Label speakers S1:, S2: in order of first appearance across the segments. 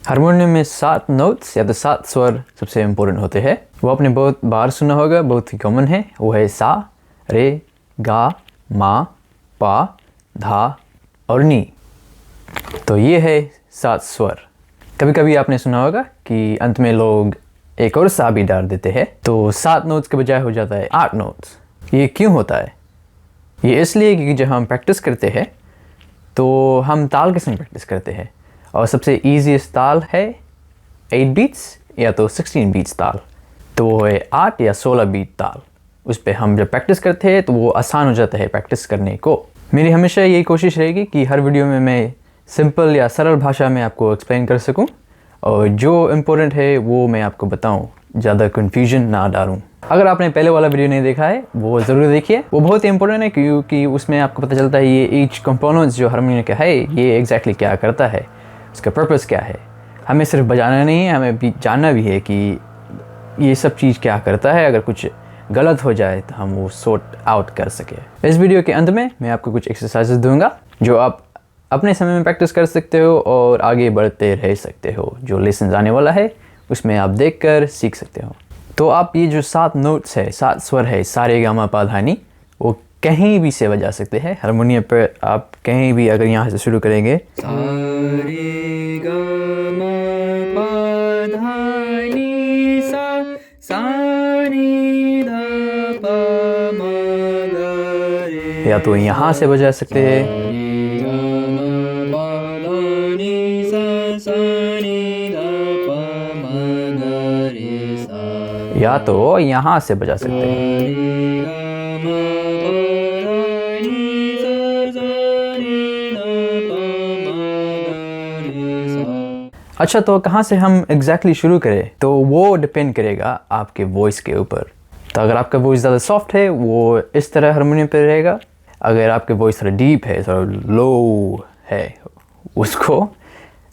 S1: Harmonium में 7 notes या तो 7 स्वर सबसे इम्पोर्टेंट होते हैं। वो आपने बहुत बार सुना होगा, बहुत ही कॉमन है। वो है सा, रे, गा, मा, पा, धा और नी। तो ये है 7 स्वर। कभी कभी आपने सुना होगा कि अंत में लोग एक और सा भी डाल देते हैं, तो 7 नोट्स के बजाय हो जाता है 8 नोट्स। ये क्यों होता है? ये इसलिए कि जब हम प्रैक्टिस करते हैं तो हम ताल के संग प्रैक्टिस करते हैं, और सबसे ईजीएस्ट ताल है 8 बीट्स या तो 16 बीट्स ताल। तो वो है 8 या 16 बीट ताल। उस पर हम जब प्रैक्टिस करते हैं तो वो आसान हो जाता है प्रैक्टिस करने को। मेरी हमेशा यही कोशिश रहेगी कि हर वीडियो में मैं सिंपल या सरल भाषा में आपको एक्सप्लेन कर सकूं, और जो इम्पोर्टेंट है वो मैं आपको बताऊं, ज़्यादा कन्फ्यूजन ना डालूं। अगर आपने पहले वाला वीडियो नहीं देखा है वो ज़रूर देखिए, वो बहुत ही इंपॉर्टेंट है, क्योंकि उसमें आपको पता चलता है ये ईच कंपोनेंट्स जो हारमोनियम का है ये एग्जैक्टली क्या करता है, उसका पर्पस क्या है। हमें सिर्फ बजाना नहीं है, हमें भी जानना भी है कि ये सब चीज़ क्या करता है। अगर कुछ गलत हो जाए तो हम वो सॉर्ट आउट कर सके। इस वीडियो के अंत में मैं आपको कुछ एक्सरसाइजेस दूंगा जो आप अपने समय में प्रैक्टिस कर सकते हो और आगे बढ़ते रह सकते हो। जो लेसन आने वाला है उसमें आप देखकर सीख सकते हो। तो आप ये जो 7 नोट्स है, 7 स्वर है, सा रे गा मा पा धा नी, वो कहीं भी से बजा सकते हैं। हारमोनियम पर आप कहीं भी, अगर यहाँ से शुरू करेंगे
S2: सा रे गा मा पा धा नी सा, सा रे धा पा मा गा रे,
S1: या तो यहाँ से बजा सकते हैं,
S2: रे गा मा पा धा नी सा, सा रे धा पा मा गा रे सा,
S1: या तो यहाँ से बजा सकते हैं।
S2: रे गा मा पा धा नी सा, सा रे धा पा मा गा रे सा।
S1: अच्छा, तो कहाँ से हम एग्जैक्टली शुरू करें, तो वो डिपेंड करेगा आपके वॉइस के ऊपर। तो अगर आपका वॉइस ज़्यादा सॉफ्ट है वो इस तरह हारमोनियम पे रहेगा। अगर आपके वॉइस थोड़ा डीप है, थोड़ा लो है, उसको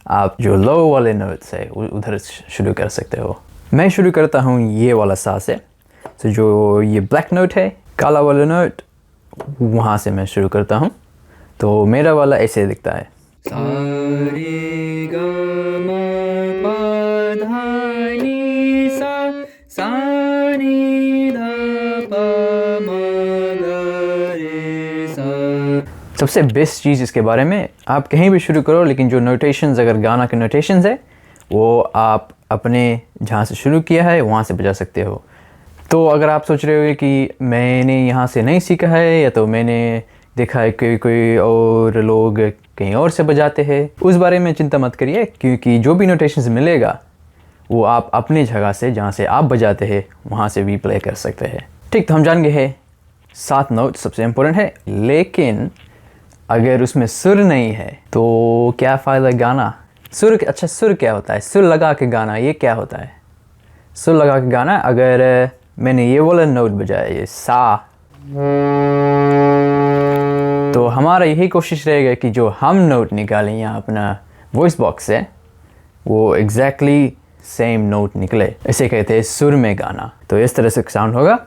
S1: आप जो लो वाले नोट्स है उधर शुरू कर सकते हो। मैं शुरू करता हूँ ये वाला सा से। तो जो ये ब्लैक नोट है, काला वाला नोट, वहाँ से मैं शुरू करता हूँ। तो मेरा वाला ऐसे दिखता है।
S2: सा रे गा मा पा धा नी सा, सा रे धा पा मा गा रे सा।
S1: सबसे बेस्ट चीज़ इसके बारे में, आप कहीं भी शुरू करो, लेकिन जो नोटेशंस, अगर गाना के नोटेशंस है वो आप अपने जहाँ से शुरू किया है वहाँ से बजा सकते हो। तो अगर आप सोच रहे हो कि मैंने यहाँ से नहीं सीखा है, या तो मैंने देखा है कि कोई और लोग कहीं और से बजाते हैं, उस बारे में चिंता मत करिए, क्योंकि जो भी नोटेशंस मिलेगा वो आप अपनी जगह से, जहाँ से आप बजाते हैं, वहाँ से भी प्ले कर सकते हैं। ठीक, तो हम जान गए हैं 7 नोट सबसे इम्पोर्टेंट है, लेकिन अगर उसमें सुर नहीं है तो क्या फ़ायदा गाना। सुर, अच्छा सुर क्या होता है? सुर लगा के गाना, ये क्या होता है? सुर लगा के गाना, अगर मैंने ये वाला नोट बजाया, ये सा, तो हमारा यही कोशिश रहेगा कि जो हम नोट निकालें यहाँ अपना वॉइस बॉक्स से, वो एग्जैक्टली सेम नोट निकले। इसे कहते हैं सुर में गाना। तो इस तरह से साउंड होगा।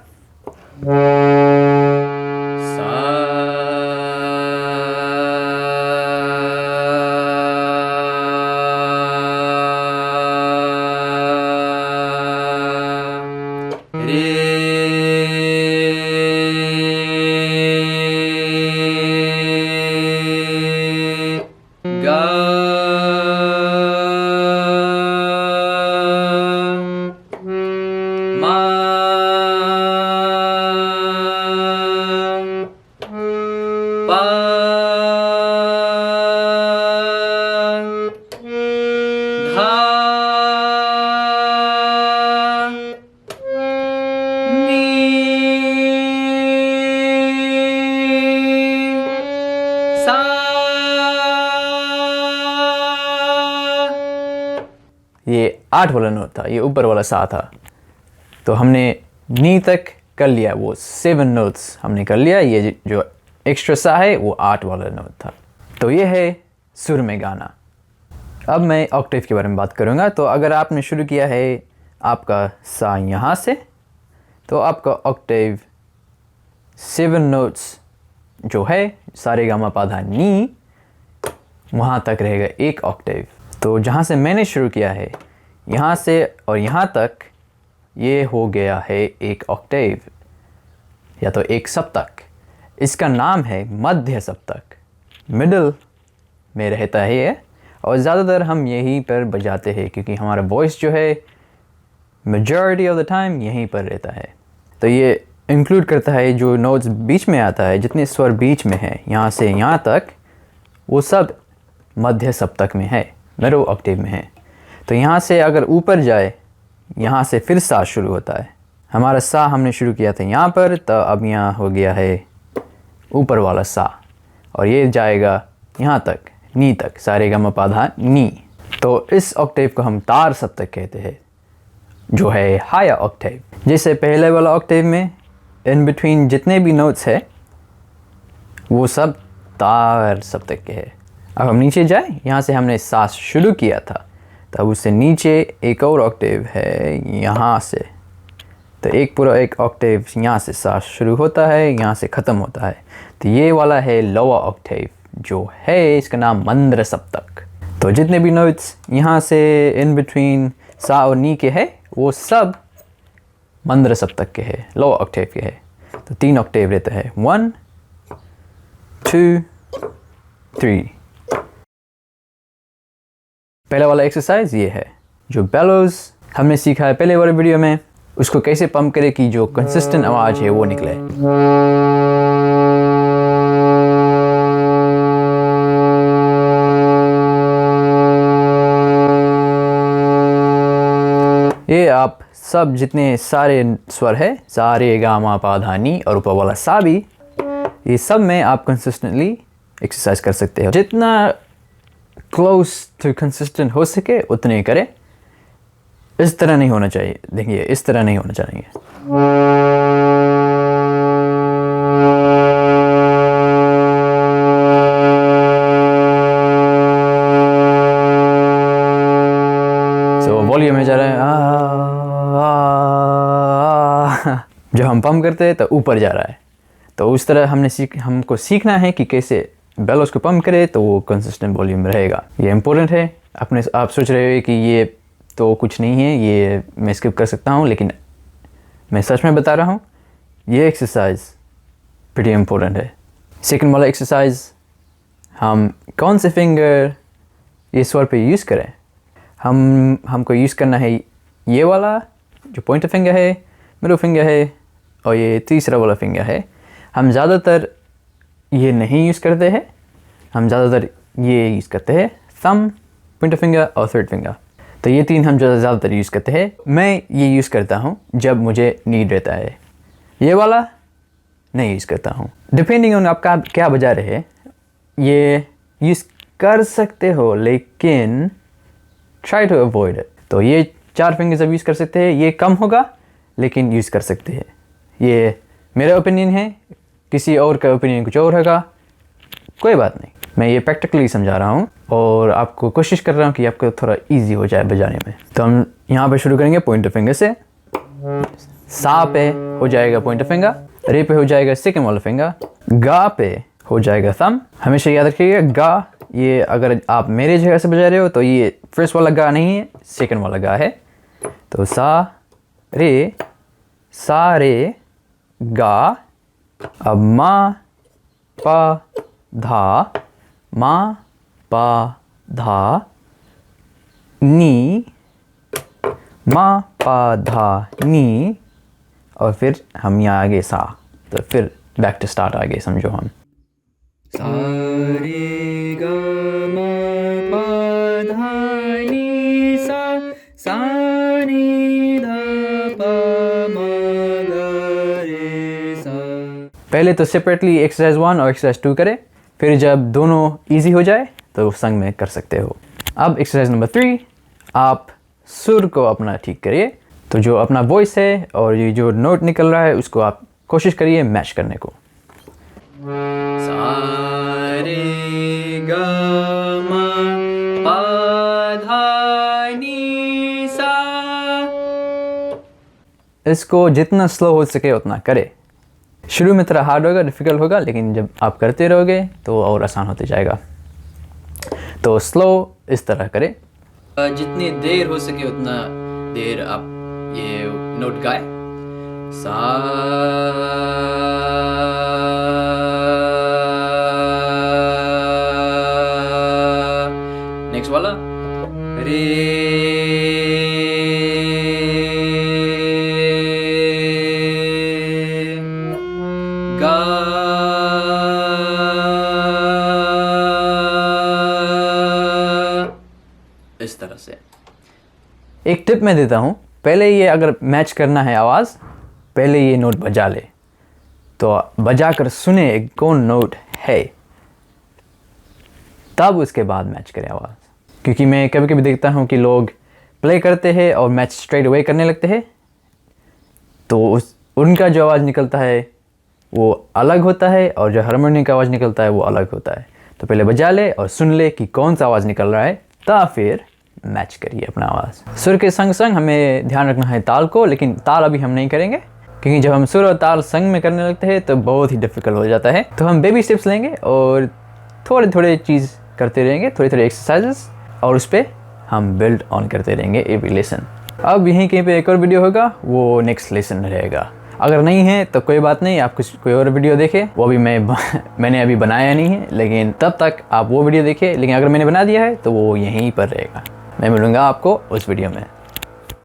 S1: ये 8 वाला नोट था, ये ऊपर वाला सा था। तो हमने नी तक कर लिया, वो 7 नोट्स हमने कर लिया। ये जो एक्स्ट्रा सा है वो 8 वाला नोट था। तो ये है सुर में गाना। अब मैं ऑक्टेव के बारे में बात करूँगा। तो अगर आपने शुरू किया है आपका सा यहाँ से, तो आपका ऑक्टेव 7 नोट्स जो है सा रे गा मा पा धा नी, वहाँ तक रहेगा एक ऑक्टेव। तो जहाँ से मैंने शुरू किया है यहाँ से और यहाँ तक ये हो गया है एक ऑक्टेव या तो एक सप्तक। इसका नाम है मध्य सप्तक, मिडल में रहता है ये, और ज़्यादातर हम यहीं पर बजाते हैं क्योंकि हमारा वॉइस जो है मेजॉरिटी ऑफ द टाइम यहीं पर रहता है। तो ये इंक्लूड करता है जो नोट्स बीच में आता है, जितने स्वर बीच में है यहाँ से यहाँ तक, वो सब मध्य सप्तक में है, मिडल ऑक्टेव में है। तो यहाँ से अगर ऊपर जाए, यहाँ से फिर सा शुरू होता है। हमारा सा हमने शुरू किया था यहाँ पर, तो अब यहाँ हो गया है ऊपर वाला सा, और ये जाएगा यहाँ तक, नी तक, सारे गा मा पा धा नी। तो इस ऑक्टेव को हम तार सप्तक कहते हैं, जो है हायर ऑक्टेव। जैसे पहले वाला ऑक्टेव में इन बिटवीन जितने भी नोट्स है वो सब तार सप्तक के हैं। अब हम नीचे जाए, यहाँ से हमने सा शुरू किया था, तब उससे नीचे एक और ऑक्टेव है यहाँ से। तो एक पूरा एक ऑक्टेव यहाँ से सा शुरू होता है, यहाँ से ख़त्म होता है। तो ये वाला है लोअर ऑक्टेव, जो है इसका नाम मंद्र सप्तक। तो जितने भी नोट्स यहाँ से इन बिटवीन सा और नी के है वो सब मंद्र सप्तक के है, लोअर ऑक्टेव के है। तो 3 ऑक्टेव रहता है, 1 2 3। पहला वाला एक्सरसाइज ये है, जो बेलोज हमने सीखा है पहले वाले वीडियो में, उसको कैसे पंप करे कि जो कंसिस्टेंट आवाज़ है वो निकले। ये आप सब जितने सारे स्वर है, सा रे गा मा पा धा नी और ऊपर वाला सा भी, ये सब में आप कंसिस्टेंटली एक्सरसाइज कर सकते हो। जितना क्लोज टू कंसिस्टेंट हो सके उतने करें। इस तरह नहीं होना चाहिए, देखिए इस तरह नहीं होना चाहिए। तो वॉल्यूम में जा रहा है जब हम पंप करते हैं तो ऊपर जा रहा है। तो उस तरह हमको सीखना है कि कैसे बेलोस को पंप करे तो वो कंसिस्टेंट वॉल्यूम रहेगा। ये इम्पोर्टेंट है। आप सोच रहे हो कि ये तो कुछ नहीं है, ये मैं स्किप कर सकता हूँ, लेकिन मैं सच में बता रहा हूँ, ये एक्सरसाइज pretty इम्पोर्टेंट है। सेकंड वाला एक्सरसाइज, हम कौन से फिंगर ये स्वर पे यूज़ करें। हमको यूज़ करना है ये वाला जो पॉइंटर फिंगर है, मिडल फिंगर है, और ये तीसरा वाला फिंगर है। हम ज़्यादातर ये नहीं यूज़ करते हैं, हम ज़्यादातर ये यूज़ करते हैं, थंब, पॉइंटर फिंगर और थर्ड फिंगर। तो ये 3 हम ज़्यादातर यूज़ करते हैं। मैं ये यूज़ करता हूँ जब मुझे नीड रहता है, ये वाला नहीं यूज़ करता हूँ। डिपेंडिंग ऑन आपका क्या बजा रहे हैं, ये यूज़ कर सकते हो, लेकिन ट्राई टू अवॉइड इट। तो ये 4 फिंगर्स अब यूज़ कर सकते हैं, ये कम होगा लेकिन यूज़ कर सकते हैं। ये मेरा ओपिनियन है, किसी और का ओपिनियन कुछ और होगा, कोई बात नहीं। मैं ये प्रैक्टिकली समझा रहा हूँ और आपको कोशिश कर रहा हूँ कि आपको थोड़ा इजी हो जाए बजाने में। तो हम यहाँ पे शुरू करेंगे पॉइंटर फिंगर से। सा पे हो जाएगा पॉइंटर फिंगर, रे पे हो जाएगा सेकंड वाला फिंगर, गा पे हो जाएगा थंब। हमेशा याद रखिएगा गा, ये अगर आप मेरे जगह से बजा रहे हो तो ये फर्स्ट वाला गा नहीं है, सेकंड वाला गा है। तो सा रे गा। अब मा पा धा, मा पा धा नी, मा पा धा नी, और फिर हम यहाँ आगे सा। तो फिर बैक टू स्टार्ट आगे समझो हम।
S2: सा रे गा मा पा धा नी सा नी धा पा मा गा रे सा।
S1: पहले तो सेपरेटली एक्सरसाइज 1 और एक्सरसाइज 2 करें, फिर जब दोनों इजी हो जाए तो संग में कर सकते हो। अब एक्सरसाइज नंबर 3, आप सुर को अपना ठीक करिए। तो जो अपना वॉइस है और ये जो नोट निकल रहा है उसको आप कोशिश करिए मैच करने को।
S2: सा रे गा मा पा धा नी सा।
S1: इसको जितना स्लो हो सके उतना करें। शुरू में थोड़ा हार्ड होगा, डिफ़िकल्ट होगा, लेकिन जब आप करते रहोगे तो और आसान होते जाएगा। तो स्लो इस तरह करें, जितनी देर हो सके उतना देर आप ये नोट गाए। सा, नेक्स्ट वाला रे, गा, इस तरह से। एक टिप मैं देता हूँ, पहले ये अगर मैच करना है आवाज़, पहले ये नोट बजा ले, तो बजा कर सुने कौन नोट है, तब उसके बाद मैच करें आवाज़। क्योंकि मैं कभी कभी देखता हूँ कि लोग प्ले करते हैं और मैच स्ट्रेट अवे करने लगते हैं, तो उनका जो आवाज़ निकलता है वो अलग होता है और जो हारमोनियम का आवाज़ निकलता है वो अलग होता है। तो पहले बजा ले और सुन ले कि कौन सा आवाज़ निकल रहा है, तब फिर मैच करिए अपना आवाज़। सुर के संग संग हमें ध्यान रखना है ताल को, लेकिन ताल अभी हम नहीं करेंगे क्योंकि जब हम सुर और ताल संग में करने लगते हैं तो बहुत ही डिफ़िकल्ट हो जाता है। तो हम बेबी स्टेप्स लेंगे और थोड़े थोड़े चीज़ करते रहेंगे, थोड़ी थोड़ी एक्सरसाइजेस, और उस पर हम बिल्ड ऑन करते रहेंगे एवरी लेसन। अब यहीं कहीं पे एक और वीडियो होगा, वो नेक्स्ट लेसन रहेगा। अगर नहीं है तो कोई बात नहीं, आप कोई और वीडियो देखें, वो भी मैंने अभी बनाया नहीं है, लेकिन तब तक आप वो वीडियो देखें। लेकिन अगर मैंने बना दिया है तो वो यहीं पर रहेगा। मैं मिलूँगा आपको उस वीडियो में।